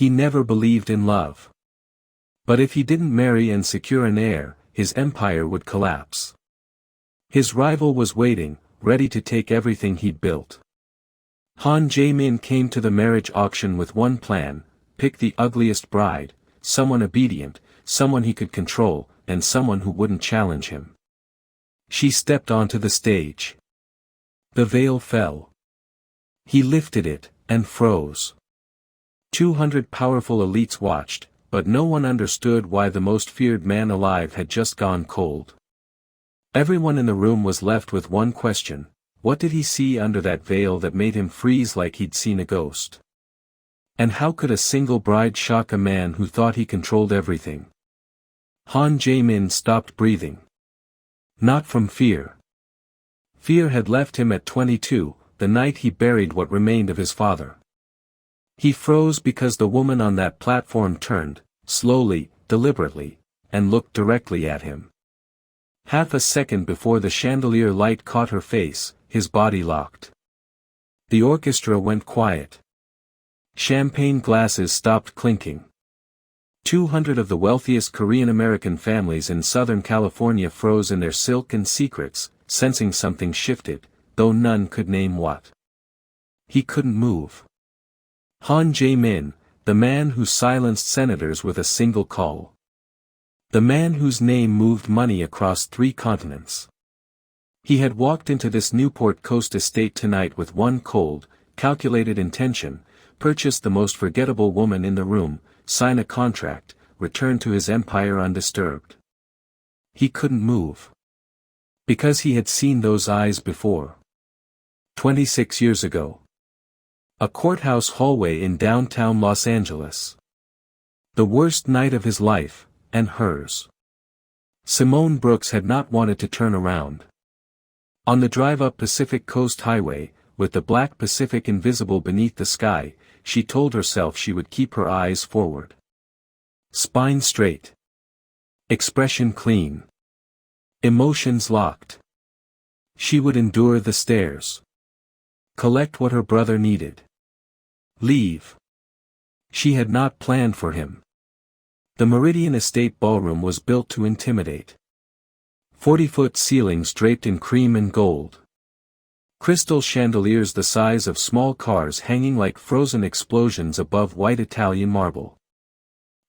He never believed in love. But if he didn't marry and secure an heir, his empire would collapse. His rival was waiting, ready to take everything he'd built. Han Jae-min came to the marriage auction with one plan: pick the ugliest bride, someone obedient, someone he could control, and someone who wouldn't challenge him. She stepped onto the stage. The veil fell. He lifted it, and froze. 200 powerful elites watched, but no one understood why the most feared man alive had just gone cold. Everyone in the room was left with one question: what did he see under that veil that made him freeze like he'd seen a ghost? And how could a single bride shock a man who thought he controlled everything? Han Jae-min stopped breathing. Not from fear. Fear had left him at 22, the night he buried what remained of his father. He froze because the woman on that platform turned, slowly, deliberately, and looked directly at him. Half a second before the chandelier light caught her face, his body locked. The orchestra went quiet. Champagne glasses stopped clinking. 200 of the wealthiest Korean-American families in Southern California froze in their silk and secrets, sensing something shifted, though none could name what. He couldn't move. Han Jae-min, the man who silenced senators with a single call. The man whose name moved money across 3 continents. He had walked into this Newport Coast estate tonight with one cold, calculated intention: purchase the most forgettable woman in the room, sign a contract, return to his empire undisturbed. He couldn't move. Because he had seen those eyes before. 26 years ago. A courthouse hallway in downtown Los Angeles. The worst night of his life, and hers. Simone Brooks had not wanted to turn around. On the drive up Pacific Coast Highway, with the black Pacific invisible beneath the sky, she told herself she would keep her eyes forward. Spine straight. Expression clean. Emotions locked. She would endure the stairs. Collect what her brother needed. Leave. She had not planned for him. The Meridian Estate ballroom was built to intimidate. 40-foot ceilings draped in cream and gold. Crystal chandeliers the size of small cars hanging like frozen explosions above white Italian marble.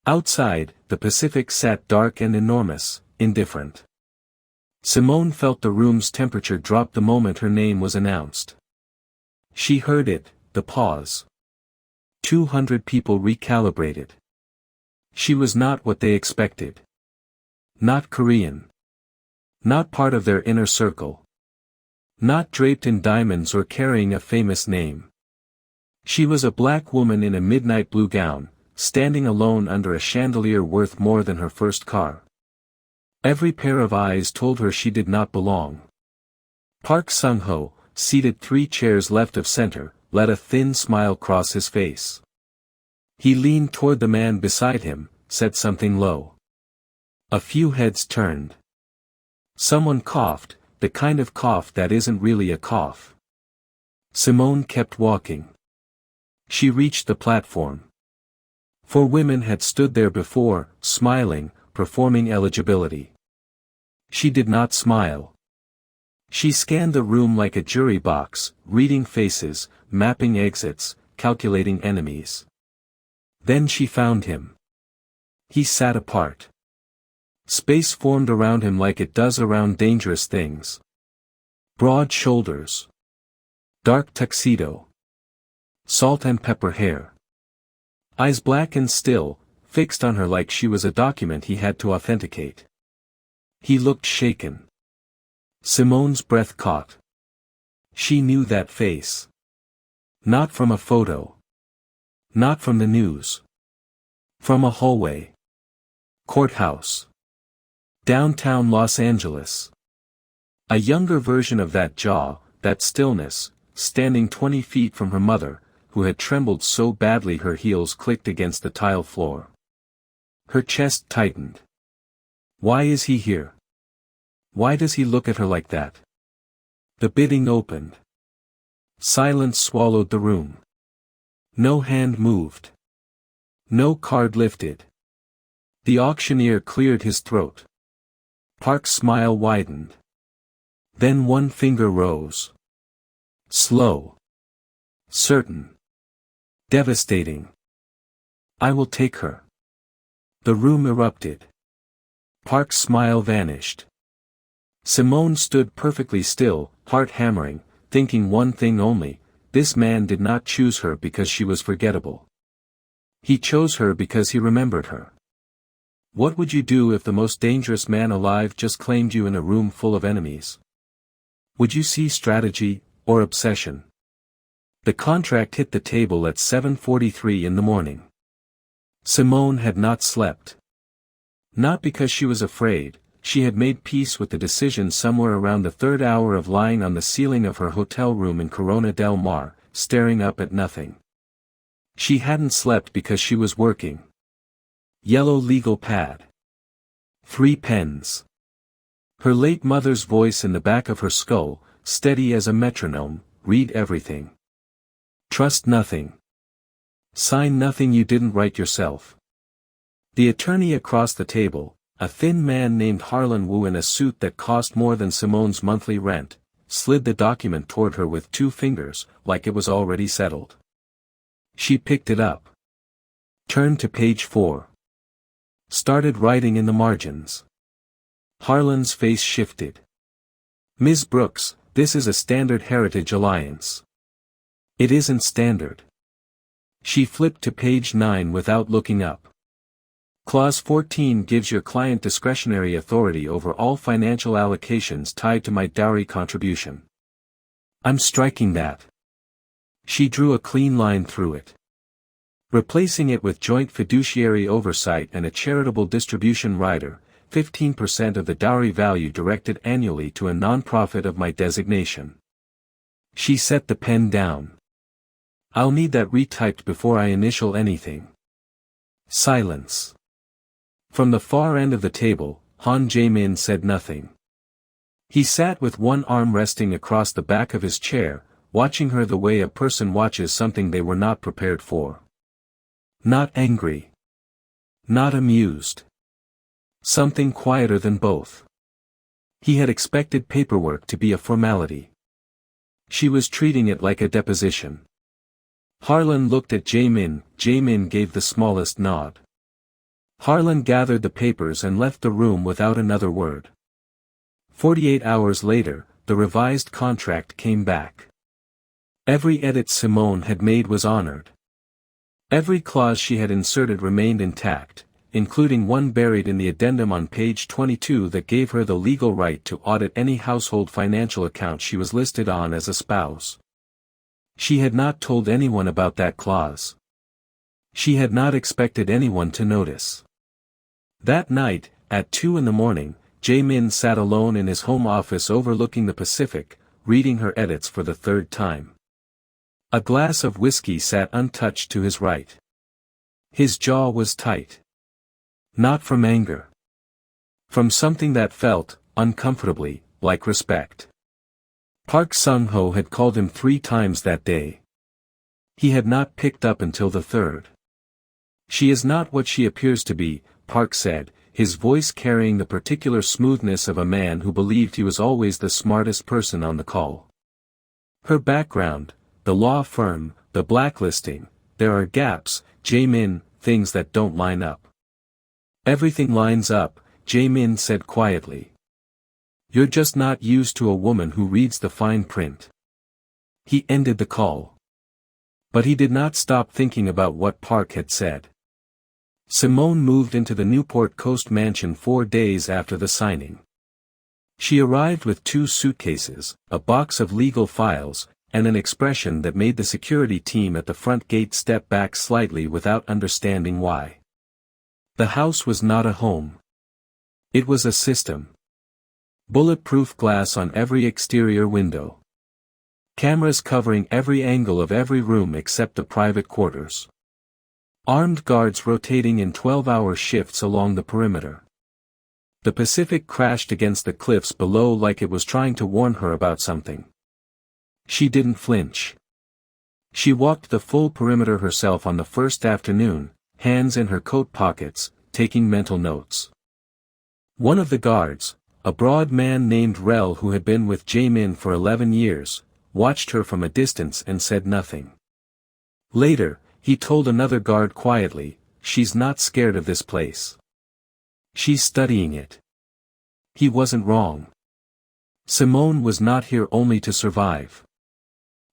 Outside, the Pacific sat dark and enormous, indifferent. Simone felt the room's temperature drop the moment her name was announced. She heard it, the pause. 200 people recalibrated. She was not what they expected. Not Korean. Not part of their inner circle. Not draped in diamonds or carrying a famous name. She was a black woman in a midnight blue gown, standing alone under a chandelier worth more than her first car. Every pair of eyes told her she did not belong. Park Sung-ho, seated 3 chairs left of center, let a thin smile cross his face. He leaned toward the man beside him, said something low. A few heads turned. Someone coughed, the kind of cough that isn't really a cough. Simone kept walking. She reached the platform. 4 women had stood there before, smiling, performing eligibility. She did not smile. She scanned the room like a jury box, reading faces, mapping exits, calculating enemies. Then she found him. He sat apart. Space formed around him like it does around dangerous things. Broad shoulders. Dark tuxedo. Salt and pepper hair. Eyes black and still, fixed on her like she was a document he had to authenticate. He looked shaken. Simone's breath caught. She knew that face. Not from a photo. Not from the news. From a hallway. Courthouse. Downtown Los Angeles. A younger version of that jaw, that stillness, standing 20 feet from her mother, who had trembled so badly her heels clicked against the tile floor. Her chest tightened. Why is he here? Why does he look at her like that? The bidding opened. Silence swallowed the room. No hand moved. No card lifted. The auctioneer cleared his throat. Park's smile widened. Then one finger rose. Slow. Certain. Devastating. I will take her. The room erupted. Park's smile vanished. Simone stood perfectly still, heart hammering, thinking one thing only: this man did not choose her because she was forgettable. He chose her because he remembered her. What would you do if the most dangerous man alive just claimed you in a room full of enemies? Would you see strategy, or obsession? The contract hit the table at 7:43 in the morning. Simone had not slept. Not because she was afraid, she had made peace with the decision somewhere around the third hour of lying on the ceiling of her hotel room in Corona del Mar, staring up at nothing. She hadn't slept because she was working. Yellow legal pad. 3 pens. Her late mother's voice in the back of her skull, steady as a metronome: read everything. Trust nothing. Sign nothing you didn't write yourself. The attorney across the table, a thin man named Harlan Wu in a suit that cost more than Simone's monthly rent, slid the document toward her with 2 fingers, like it was already settled. She picked it up. Turned to page 4. Started writing in the margins. Harlan's face shifted. Ms. Brooks, this is a standard heritage alliance. It isn't standard. She flipped to page 9 without looking up. Clause 14 gives your client discretionary authority over all financial allocations tied to my dowry contribution. I'm striking that. She drew a clean line through it. Replacing it with joint fiduciary oversight and a charitable distribution rider, 15% of the dowry value directed annually to a non-profit of my designation. She set the pen down. I'll need that retyped before I initial anything. Silence. From the far end of the table, Han Jae-min said nothing. He sat with one arm resting across the back of his chair, watching her the way a person watches something they were not prepared for. Not angry. Not amused. Something quieter than both. He had expected paperwork to be a formality. She was treating it like a deposition. Harlan looked at Jae-min. Jae-min gave the smallest nod. Harlan gathered the papers and left the room without another word. 48 hours later, the revised contract came back. Every edit Simone had made was honored. Every clause she had inserted remained intact, including one buried in the addendum on page 22 that gave her the legal right to audit any household financial account she was listed on as a spouse. She had not told anyone about that clause. She had not expected anyone to notice. That night, at 2 in the morning, Jae-min sat alone in his home office overlooking the Pacific, reading her edits for the 3rd time. A glass of whiskey sat untouched to his right. His jaw was tight. Not from anger. From something that felt, uncomfortably, like respect. Park Sung-ho had called him 3 times that day. He had not picked up until the 3rd. She is not what she appears to be, Park said, his voice carrying the particular smoothness of a man who believed he was always the smartest person on the call. Her background, the law firm, the blacklisting, there are gaps, Jae-min, things that don't line up. Everything lines up, Jae-min said quietly. You're just not used to a woman who reads the fine print. He ended the call. But he did not stop thinking about what Park had said. Simone moved into the Newport Coast mansion 4 days after the signing. She arrived with 2 suitcases, a box of legal files, and an expression that made the security team at the front gate step back slightly without understanding why. The house was not a home. It was a system. Bulletproof glass on every exterior window. Cameras covering every angle of every room except the private quarters. Armed guards rotating in 12-hour shifts along the perimeter. The Pacific crashed against the cliffs below like it was trying to warn her about something. She didn't flinch. She walked the full perimeter herself on the first afternoon, hands in her coat pockets, taking mental notes. One of the guards, a broad man named Rel who had been with Jaemin for 11 years, watched her from a distance and said nothing. Later, he told another guard quietly, "She's not scared of this place. She's studying it." He wasn't wrong. Simone was not here only to survive.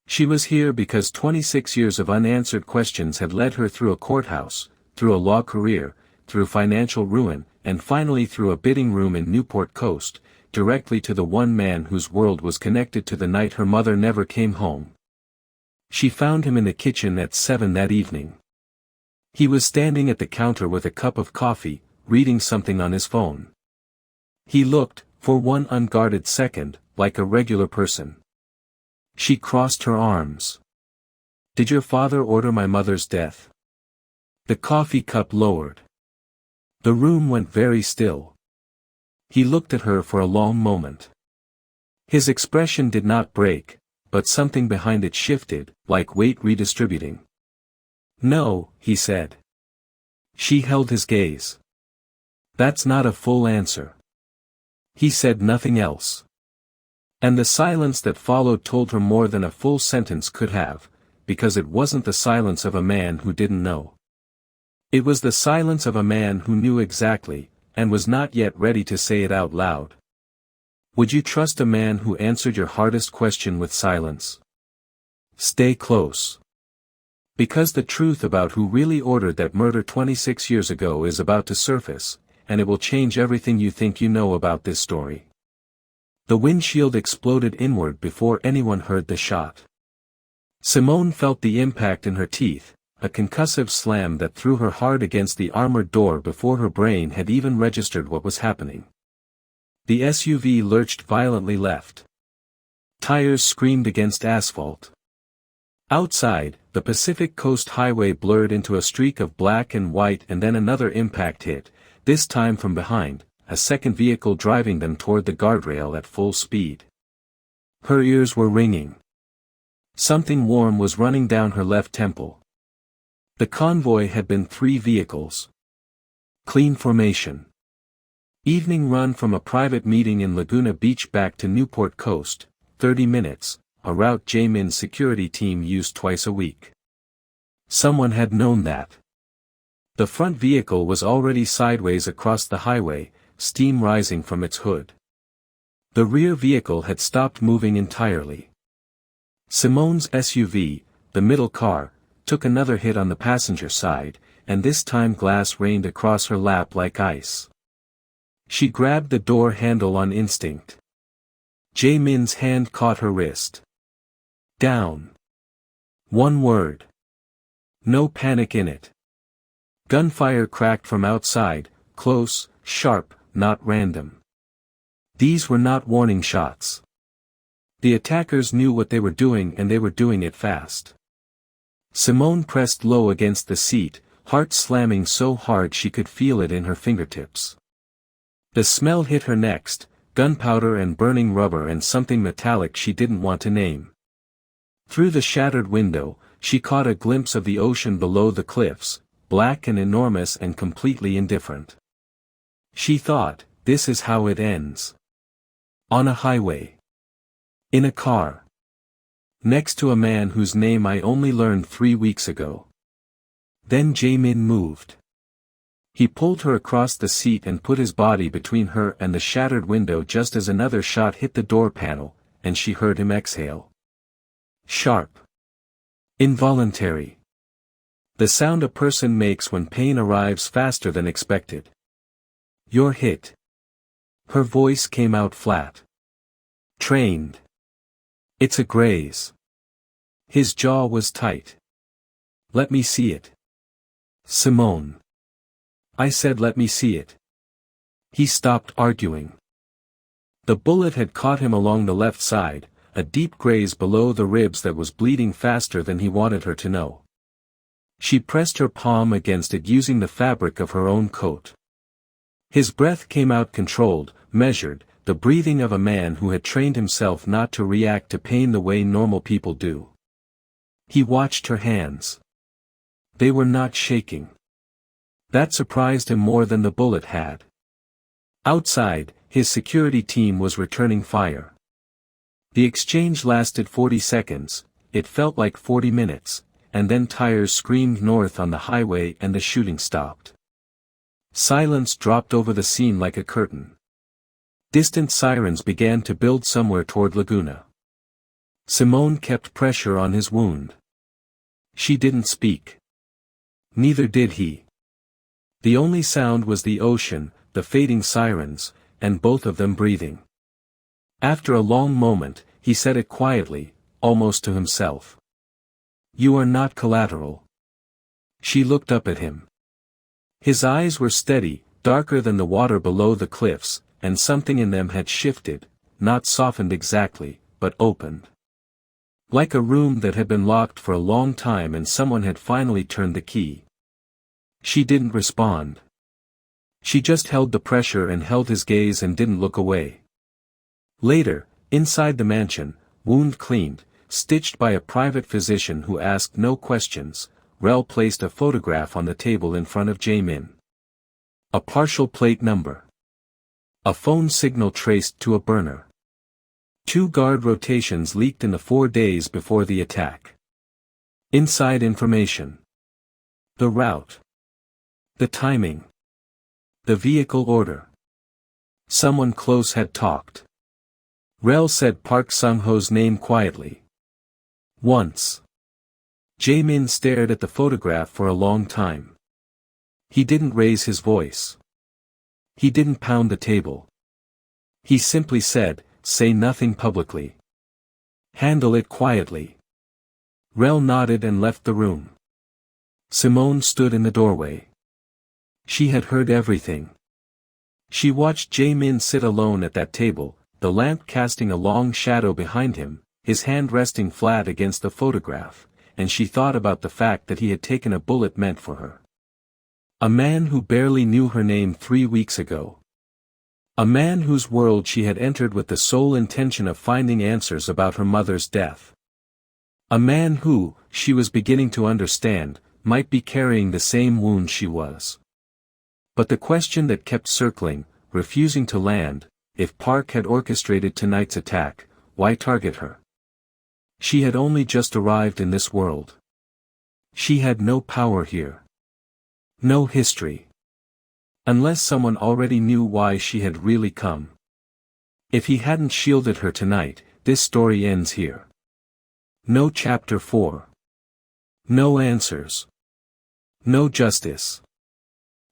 She was here because 26 years of unanswered questions had led her through a courthouse, through a law career, through financial ruin, and finally through a bidding room in Newport Coast, directly to the one man whose world was connected to the night her mother never came home. She found him in the kitchen at 7 that evening. He was standing at the counter with a cup of coffee, reading something on his phone. He looked, for one unguarded second, like a regular person. She crossed her arms. "Did your father order my mother's death?" The coffee cup lowered. The room went very still. He looked at her for a long moment. His expression did not break, but something behind it shifted, like weight redistributing. "No," he said. She held his gaze. "That's not a full answer." He said nothing else. And the silence that followed told her more than a full sentence could have, because it wasn't the silence of a man who didn't know. It was the silence of a man who knew exactly, and was not yet ready to say it out loud. Would you trust a man who answered your hardest question with silence? Stay close. Because the truth about who really ordered that murder 26 years ago is about to surface, and it will change everything you think you know about this story. The windshield exploded inward before anyone heard the shot. Simone felt the impact in her teeth, a concussive slam that threw her hard against the armored door before her brain had even registered what was happening. The SUV lurched violently left. Tires screamed against asphalt. Outside, the Pacific Coast Highway blurred into a streak of black and white, and then another impact hit, this time from behind, a second vehicle driving them toward the guardrail at full speed. Her ears were ringing. Something warm was running down her left temple. The convoy had been 3 vehicles. Clean formation. Evening run from a private meeting in Laguna Beach back to Newport Coast, 30 minutes, a route Jaemin's security team used twice a week. Someone had known that. The front vehicle was already sideways across the highway, steam rising from its hood. The rear vehicle had stopped moving entirely. Simone's SUV, the middle car, took another hit on the passenger side, and this time glass rained across her lap like ice. She grabbed the door handle on instinct. Jaemin's hand caught her wrist. Down. One word. No panic in it. Gunfire cracked from outside, close, sharp, not random. These were not warning shots. The attackers knew what they were doing, and they were doing it fast. Simone pressed low against the seat, heart slamming so hard she could feel it in her fingertips. The smell hit her next, gunpowder and burning rubber and something metallic she didn't want to name. Through the shattered window, she caught a glimpse of the ocean below the cliffs, black and enormous and completely indifferent. She thought, this is how it ends. On a highway. In a car. Next to a man whose name I only learned 3 weeks ago. Then Jaemin moved. He pulled her across the seat and put his body between her and the shattered window just as another shot hit the door panel, and she heard him exhale. Sharp. Involuntary. The sound a person makes when pain arrives faster than expected. You're hit. Her voice came out flat. Trained. It's a graze. His jaw was tight. Let me see it. Simone. I said let me see it. He stopped arguing. The bullet had caught him along the left side, a deep graze below the ribs that was bleeding faster than he wanted her to know. She pressed her palm against it using the fabric of her own coat. His breath came out controlled, measured, the breathing of a man who had trained himself not to react to pain the way normal people do. He watched her hands. They were not shaking. That surprised him more than the bullet had. Outside, his security team was returning fire. The exchange lasted 40 seconds, it felt like 40 minutes, and then tires screamed north on the highway and the shooting stopped. Silence dropped over the scene like a curtain. Distant sirens began to build somewhere toward Laguna. Simone kept pressure on his wound. She didn't speak. Neither did he. The only sound was the ocean, the fading sirens, and both of them breathing. After a long moment, he said it quietly, almost to himself. "You are not collateral." She looked up at him. His eyes were steady, darker than the water below the cliffs, and something in them had shifted, not softened exactly, but opened. Like a room that had been locked for a long time and someone had finally turned the key. She didn't respond. She just held the pressure and held his gaze and didn't look away. Later, inside the mansion, wound cleaned, stitched by a private physician who asked no questions, Rel placed a photograph on the table in front of Jaemin. A partial plate number. A phone signal traced to a burner. 2 guard rotations leaked in the 4 days before the attack. Inside information. The route. The timing. The vehicle order. Someone close had talked. Rel said Park Sung-ho's name quietly. Once. Jaemin stared at the photograph for a long time. He didn't raise his voice. He didn't pound the table. He simply said, "Say nothing publicly. Handle it quietly." Rel nodded and left the room. Simone stood in the doorway. She had heard everything. She watched Jaemin sit alone at that table, the lamp casting a long shadow behind him, his hand resting flat against the photograph, and she thought about the fact that he had taken a bullet meant for her. A man who barely knew her name 3 weeks ago. A man whose world she had entered with the sole intention of finding answers about her mother's death. A man who, she was beginning to understand, might be carrying the same wound she was. But the question that kept circling, refusing to land, if Park had orchestrated tonight's attack, why target her? She had only just arrived in this world. She had no power here. No history. Unless someone already knew why she had really come. If he hadn't shielded her tonight, this story ends here. No chapter 4. No answers. No justice.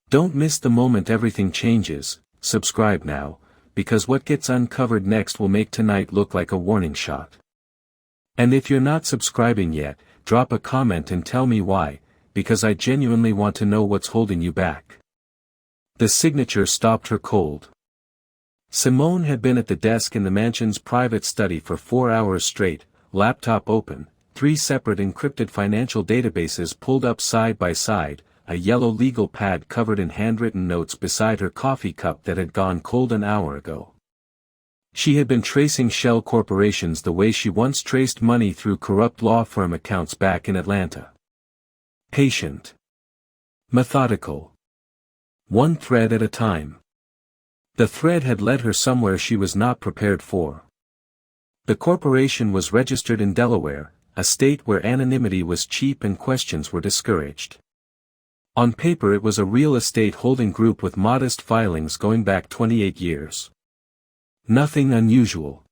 Don't miss the moment everything changes. Subscribe now, because what gets uncovered next will make tonight look like a warning shot. And if you're not subscribing yet, drop a comment and tell me why, because I genuinely want to know what's holding you back. The signature stopped her cold. Simone had been at the desk in the mansion's private study for 4 hours straight, laptop open, 3 separate encrypted financial databases pulled up side by side, a yellow legal pad covered in handwritten notes beside her coffee cup that had gone cold an hour ago. She had been tracing shell corporations the way she once traced money through corrupt law firm accounts back in Atlanta. Patient. Methodical. One thread at a time. The thread had led her somewhere she was not prepared for. The corporation was registered in Delaware, a state where anonymity was cheap and questions were discouraged. On paper it was a real estate holding group with modest filings going back 28 years. Nothing unusual.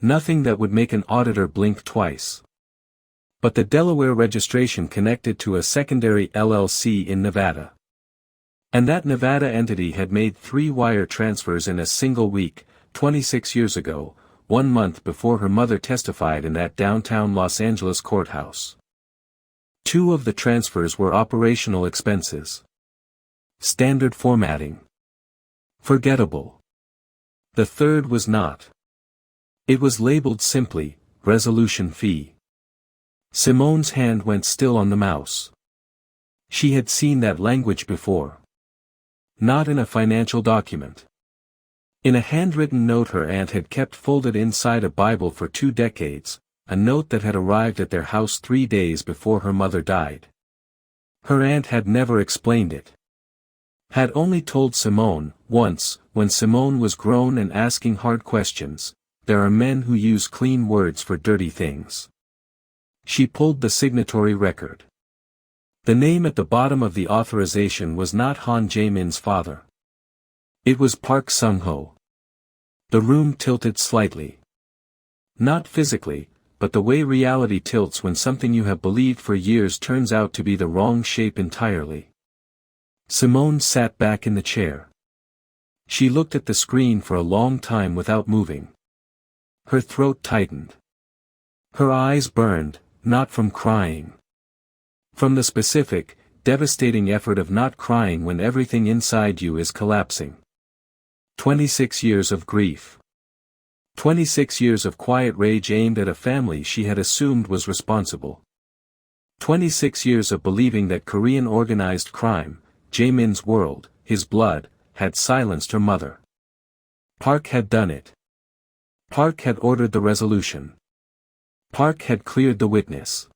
Nothing that would make an auditor blink twice. But the Delaware registration connected to a secondary LLC in Nevada. And that Nevada entity had made 3 wire transfers in a single week, 26 years ago, 1 month before her mother testified in that downtown Los Angeles courthouse. 2 of the transfers were operational expenses. Standard formatting. Forgettable. The third was not. It was labeled simply, resolution fee. Simone's hand went still on the mouse. She had seen that language before. Not in a financial document. In a handwritten note her aunt had kept folded inside a Bible for 2 decades, a note that had arrived at their house 3 days before her mother died. Her aunt had never explained it. Had only told Simone, once, when Simone was grown and asking hard questions, there are men who use clean words for dirty things. She pulled the signatory record. The name at the bottom of the authorization was not Han Jae-min's father. It was Park Sung-ho. The room tilted slightly. Not physically, but the way reality tilts when something you have believed for years turns out to be the wrong shape entirely. Simone sat back in the chair. She looked at the screen for a long time without moving. Her throat tightened. Her eyes burned, not from crying. From the specific, devastating effort of not crying when everything inside you is collapsing. 26 years of grief. 26 years of quiet rage aimed at a family she had assumed was responsible. 26 years of believing that Korean organized crime, Jae-min's world, his blood, had silenced her mother. Park had done it. Park had ordered the resolution. Park had cleared the witness.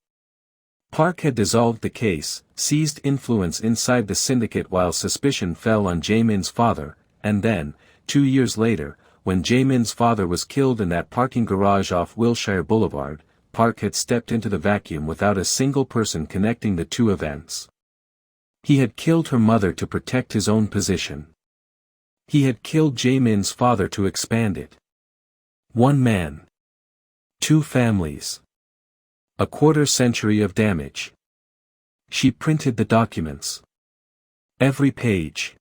Park had dissolved the case, seized influence inside the syndicate while suspicion fell on Jae-min's father, and then, 2 years later, when Jae-min's father was killed in that parking garage off Wilshire Boulevard, Park had stepped into the vacuum without a single person connecting the two events. He had killed her mother to protect his own position. He had killed Jae-min's father to expand it. One man. Two families. A quarter-century of damage. She printed the documents. Every page.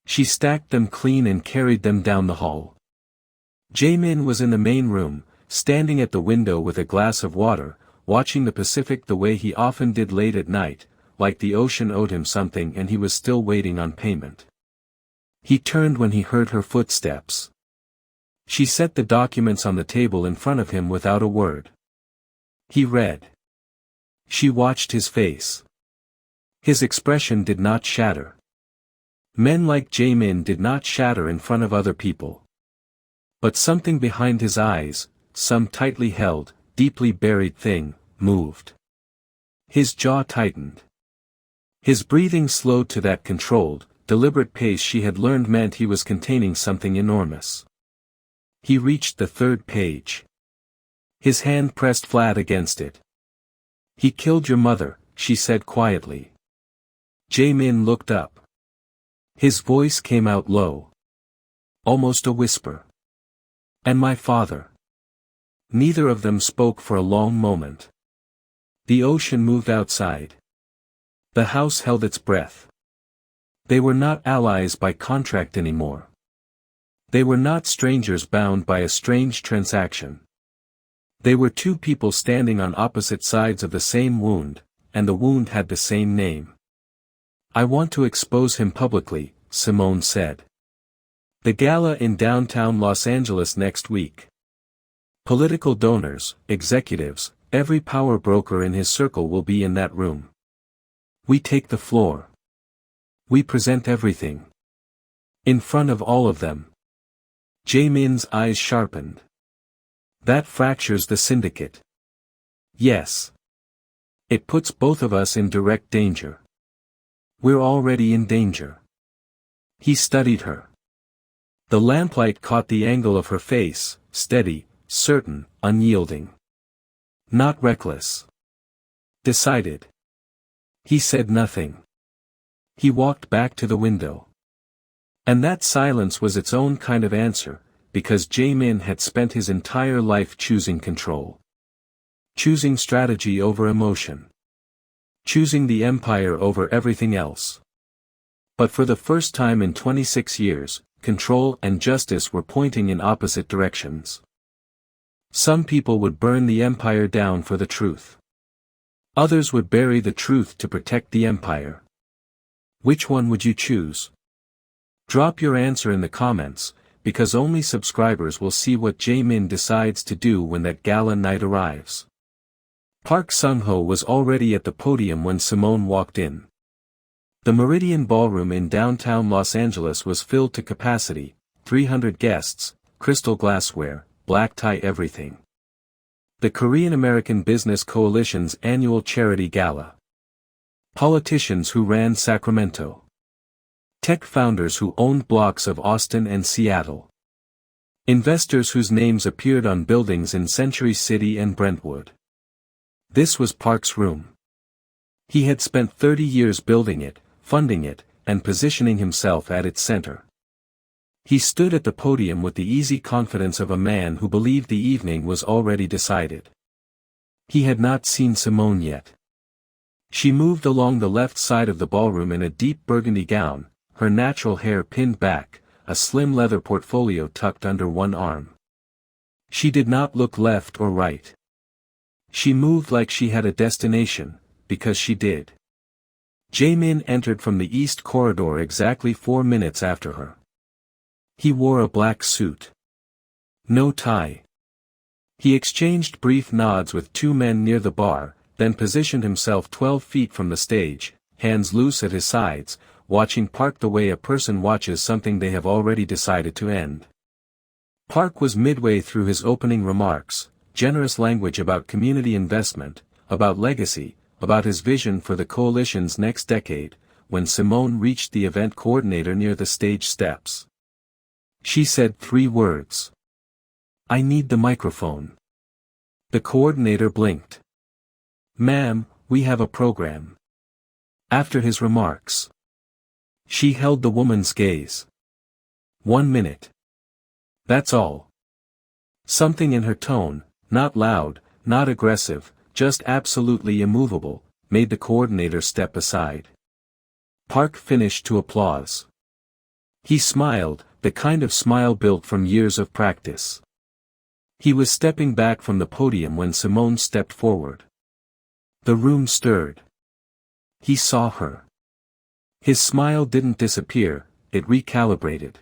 She stacked them clean and carried them down the hall. Jae-min was in the main room, standing at the window with a glass of water, watching the Pacific the way he often did late at night, like the ocean owed him something and he was still waiting on payment. He turned when he heard her footsteps. She set the documents on the table in front of him without a word. He read. She watched his face. His expression did not shatter. Men like Jae-min did not shatter in front of other people. But something behind his eyes, some tightly held, deeply buried thing, moved. His jaw tightened. His breathing slowed to that controlled, deliberate pace she had learned meant he was containing something enormous. He reached the third page. His hand pressed flat against it. He killed your mother, she said quietly. Jae-min looked up. His voice came out low. Almost a whisper. And my father. Neither of them spoke for a long moment. The ocean moved outside. The house held its breath. They were not allies by contract anymore. They were not strangers bound by a strange transaction. They were two people standing on opposite sides of the same wound, and the wound had the same name. I want to expose him publicly, Simone said. The gala in downtown Los Angeles next week. Political donors, executives, every power broker in his circle will be in that room. We take the floor. We present everything. In front of all of them. Jae-min's eyes sharpened. That fractures the syndicate. Yes. It puts both of us in direct danger. We're already in danger. He studied her. The lamplight caught the angle of her face, steady, certain, unyielding. Not reckless. Decided. He said nothing. He walked back to the window. And that silence was its own kind of answer, because Jae-min had spent his entire life choosing control. Choosing strategy over emotion. Choosing the empire over everything else. But for the first time in 26 years, control and justice were pointing in opposite directions. Some people would burn the empire down for the truth. Others would bury the truth to protect the empire. Which one would you choose? Drop your answer in the comments, because only subscribers will see what Jae-min decides to do when that gala night arrives. Park Sung-ho was already at the podium when Simone walked in. The Meridian Ballroom in downtown Los Angeles was filled to capacity, 300 guests, crystal glassware, black tie everything. The Korean American Business Coalition's annual charity gala. Politicians who ran Sacramento. Tech founders who owned blocks of Austin and Seattle. Investors whose names appeared on buildings in Century City and Brentwood. This was Park's room. He had spent 30 years building it, funding it, and positioning himself at its center. He stood at the podium with the easy confidence of a man who believed the evening was already decided. He had not seen Simone yet. She moved along the left side of the ballroom in a deep burgundy gown, her natural hair pinned back, a slim leather portfolio tucked under one arm. She did not look left or right. She moved like she had a destination, because she did. Jaemin entered from the east corridor exactly 4 minutes after her. He wore a black suit. No tie. He exchanged brief nods with two men near the bar, then positioned himself 12 feet from the stage, hands loose at his sides, watching Park the way a person watches something they have already decided to end. Park was midway through his opening remarks, generous language about community investment, about legacy, about his vision for the coalition's next decade, when Simone reached the event coordinator near the stage steps. She said 3 words. "I need the microphone." The coordinator blinked. "Ma'am, we have a program." After his remarks, she held the woman's gaze. 1 minute. That's all. Something in her tone, not loud, not aggressive, just absolutely immovable, made the coordinator step aside. Park finished to applause. He smiled, the kind of smile built from years of practice. He was stepping back from the podium when Simone stepped forward. The room stirred. He saw her. His smile didn't disappear, it recalibrated.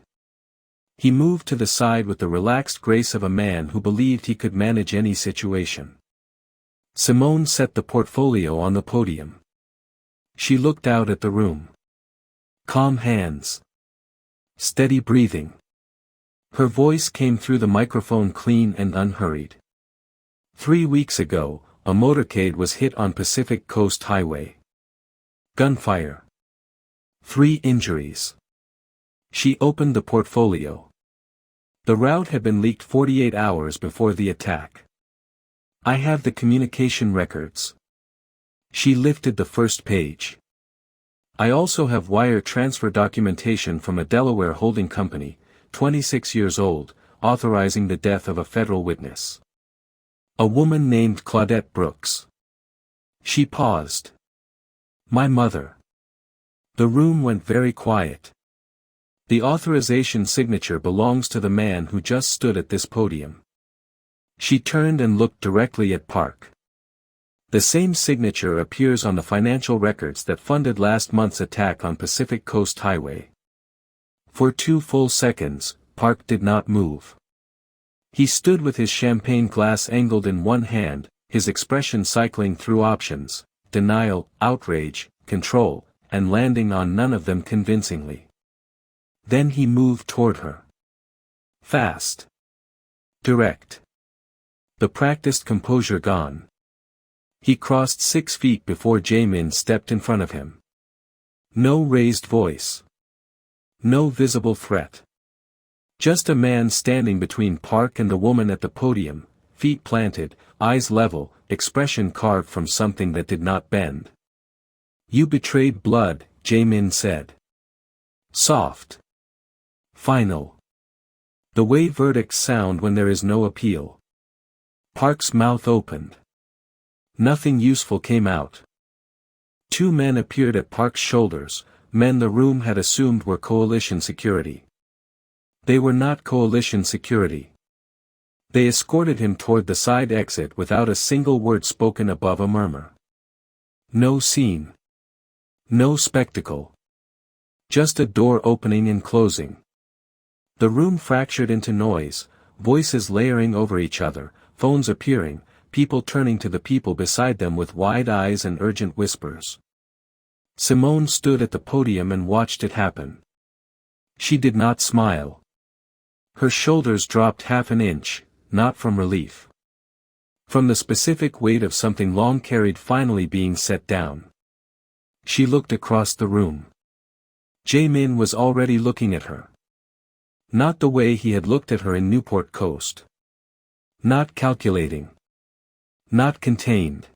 He moved to the side with the relaxed grace of a man who believed he could manage any situation. Simone set the portfolio on the podium. She looked out at the room. Calm hands. Steady breathing. Her voice came through the microphone clean and unhurried. 3 weeks ago, a motorcade was hit on Pacific Coast Highway. Gunfire. 3 injuries. She opened the portfolio. The route had been leaked 48 hours before the attack. "I have the communication records." She lifted the first page. "I also have wire transfer documentation from a Delaware holding company, 26 years old, authorizing the death of a federal witness. A woman named Claudette Brooks." She paused. "My mother." The room went very quiet. The authorization signature belongs to the man who just stood at this podium. She turned and looked directly at Park. The same signature appears on the financial records that funded last month's attack on Pacific Coast Highway. For 2 full seconds, Park did not move. He stood with his champagne glass angled in one hand, his expression cycling through options, denial, outrage, control, and landing on none of them convincingly. Then he moved toward her. Fast. Direct. The practiced composure gone. He crossed 6 feet before Jaemin stepped in front of him. No raised voice. No visible threat. Just a man standing between Park and the woman at the podium, feet planted, eyes level, expression carved from something that did not bend. "You betrayed blood," Jaemin said. Soft. Final. The way verdicts sound when there is no appeal. Park's mouth opened. Nothing useful came out. 2 men appeared at Park's shoulders, men the room had assumed were coalition security. They were not coalition security. They escorted him toward the side exit without a single word spoken above a murmur. No scene. No spectacle. Just a door opening and closing. The room fractured into noise, voices layering over each other, phones appearing, people turning to the people beside them with wide eyes and urgent whispers. Simone stood at the podium and watched it happen. She did not smile. Her shoulders dropped half an inch, not from relief. From the specific weight of something long carried finally being set down. She looked across the room. Jae-min was already looking at her. Not the way he had looked at her in Newport Coast. Not calculating. Not contained.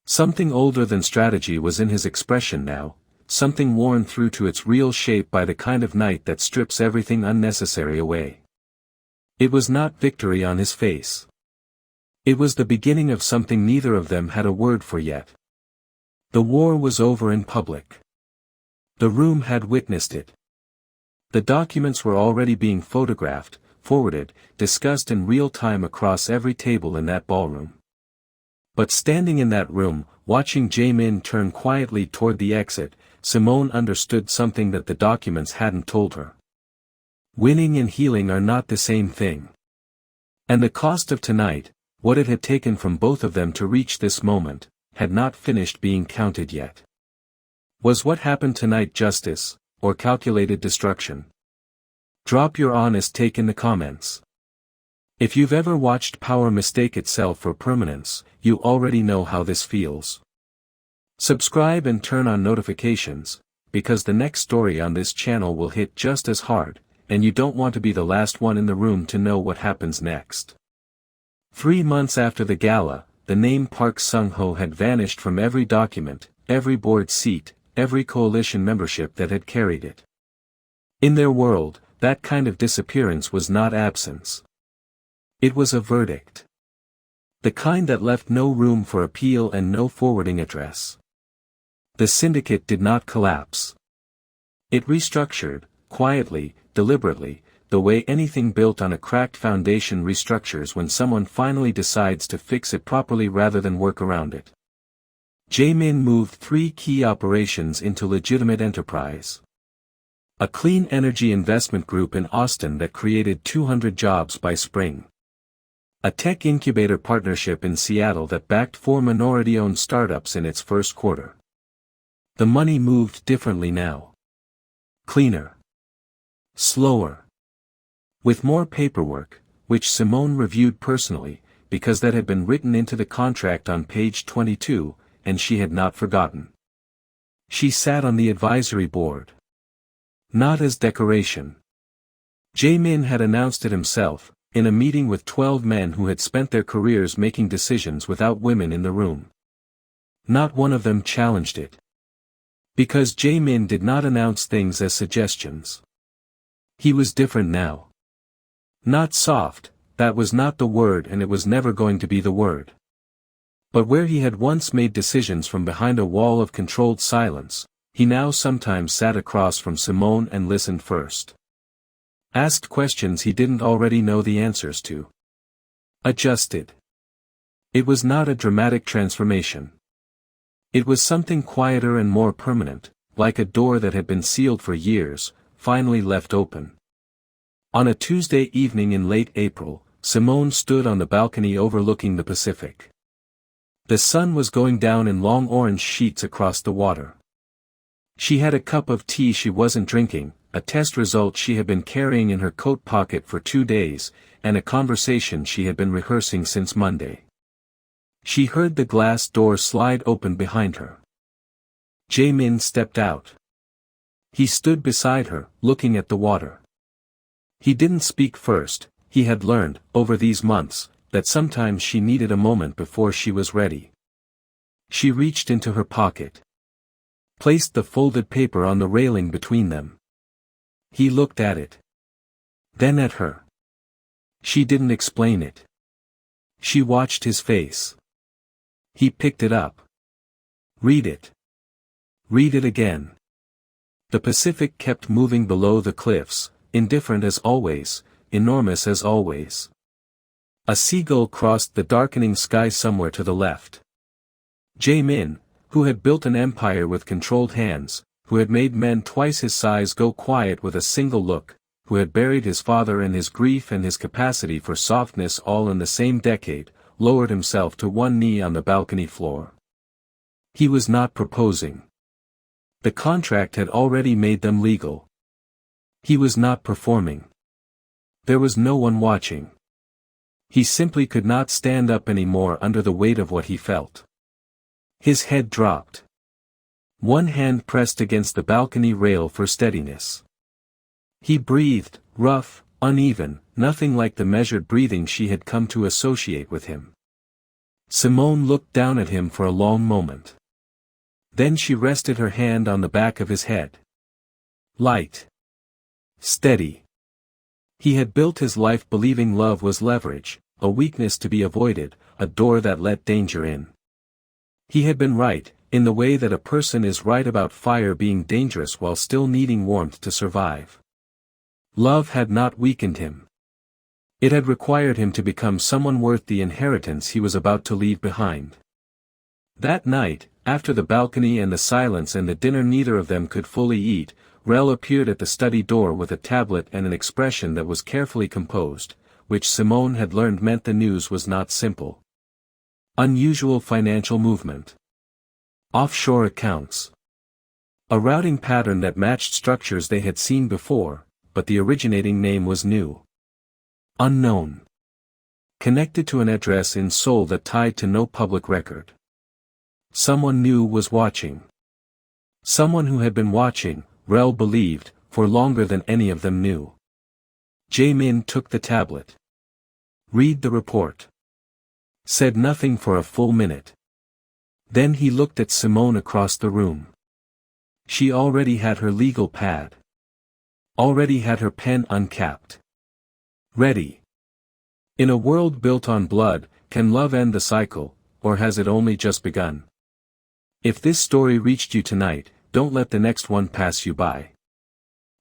Something older than strategy was in his expression now, something worn through to its real shape by the kind of night that strips everything unnecessary away. It was not victory on his face. It was the beginning of something neither of them had a word for yet. The war was over in public. The room had witnessed it. The documents were already being photographed, forwarded, discussed in real time across every table in that ballroom. But standing in that room, watching Jae-min turn quietly toward the exit, Simone understood something that the documents hadn't told her. Winning and healing are not the same thing. And the cost of tonight, what it had taken from both of them to reach this moment, had not finished being counted yet. Was what happened tonight justice, or calculated destruction? Drop your honest take in the comments. If you've ever watched power mistake itself for permanence, you already know how this feels. Subscribe and turn on notifications, because the next story on this channel will hit just as hard, and you don't want to be the last one in the room to know what happens next. 3 months after the gala, the name Park Sung-ho had vanished from every document, every board seat, every coalition membership that had carried it. In their world, that kind of disappearance was not absence. It was a verdict. The kind that left no room for appeal and no forwarding address. The syndicate did not collapse. It restructured, quietly, deliberately, the way anything built on a cracked foundation restructures when someone finally decides to fix it properly rather than work around it. Jae-min moved 3 key operations into legitimate enterprise. A clean energy investment group in Austin that created 200 jobs by spring. A tech incubator partnership in Seattle that backed 4 minority-owned startups in its first quarter. The money moved differently now. Cleaner. Slower. With more paperwork, which Simone reviewed personally, because that had been written into the contract on page 22, and she had not forgotten. She sat on the advisory board. Not as decoration. Jae-min had announced it himself, in a meeting with 12 men who had spent their careers making decisions without women in the room. Not one of them challenged it. Because Jae-min did not announce things as suggestions. He was different now. Not soft, that was not the word and it was never going to be the word. But where he had once made decisions from behind a wall of controlled silence, he now sometimes sat across from Simone and listened first. Asked questions he didn't already know the answers to. Adjusted. It was not a dramatic transformation. It was something quieter and more permanent, like a door that had been sealed for years, finally left open. On a Tuesday evening in late April, Simone stood on the balcony overlooking the Pacific. The sun was going down in long orange sheets across the water. She had a cup of tea she wasn't drinking, a test result she had been carrying in her coat pocket for 2 days, and a conversation she had been rehearsing since Monday. She heard the glass door slide open behind her. Jae-min stepped out. He stood beside her, looking at the water. He didn't speak first. He had learned, over these months, that sometimes she needed a moment before she was ready. She reached into her pocket. Placed the folded paper on the railing between them. He looked at it. Then at her. She didn't explain it. She watched his face. He picked it up. Read it. Read it again. The Pacific kept moving below the cliffs, indifferent as always, enormous as always. A seagull crossed the darkening sky somewhere to the left. Jae-min, who had built an empire with controlled hands, who had made men twice his size go quiet with a single look, who had buried his father and his grief and his capacity for softness all in the same decade, lowered himself to one knee on the balcony floor. He was not proposing. The contract had already made them legal. He was not performing. There was no one watching. He simply could not stand up anymore under the weight of what he felt. His head dropped. One hand pressed against the balcony rail for steadiness. He breathed, rough, uneven, nothing like the measured breathing she had come to associate with him. Simone looked down at him for a long moment. Then she rested her hand on the back of his head. Light. Steady. He had built his life believing love was leverage, a weakness to be avoided, a door that let danger in. He had been right, in the way that a person is right about fire being dangerous while still needing warmth to survive. Love had not weakened him. It had required him to become someone worth the inheritance he was about to leave behind. That night, after the balcony and the silence and the dinner neither of them could fully eat, Rel appeared at the study door with a tablet and an expression that was carefully composed, which Simone had learned meant the news was not simple. Unusual financial movement. Offshore accounts. A routing pattern that matched structures they had seen before, but the originating name was new. Unknown. Connected to an address in Seoul that tied to no public record. Someone new was watching. Someone who had been watching, Rel believed, for longer than any of them knew. Jae-min took the tablet. Read the report. Said nothing for a full minute. Then he looked at Simone across the room. She already had her legal pad. Already had her pen uncapped. Ready. In a world built on blood, can love end the cycle, or has it only just begun? If this story reached you tonight, don't let the next one pass you by.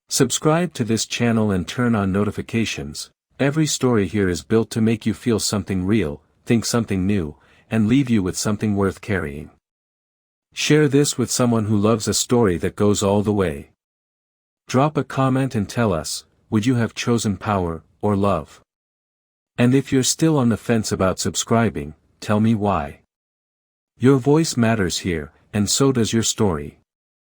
Subscribe to this channel and turn on notifications. Every story here is built to make you feel something real, think something new, and leave you with something worth carrying. Share this with someone who loves a story that goes all the way. Drop a comment and tell us, would you have chosen power, or love? And if you're still on the fence about subscribing, tell me why. Your voice matters here, and so does your story.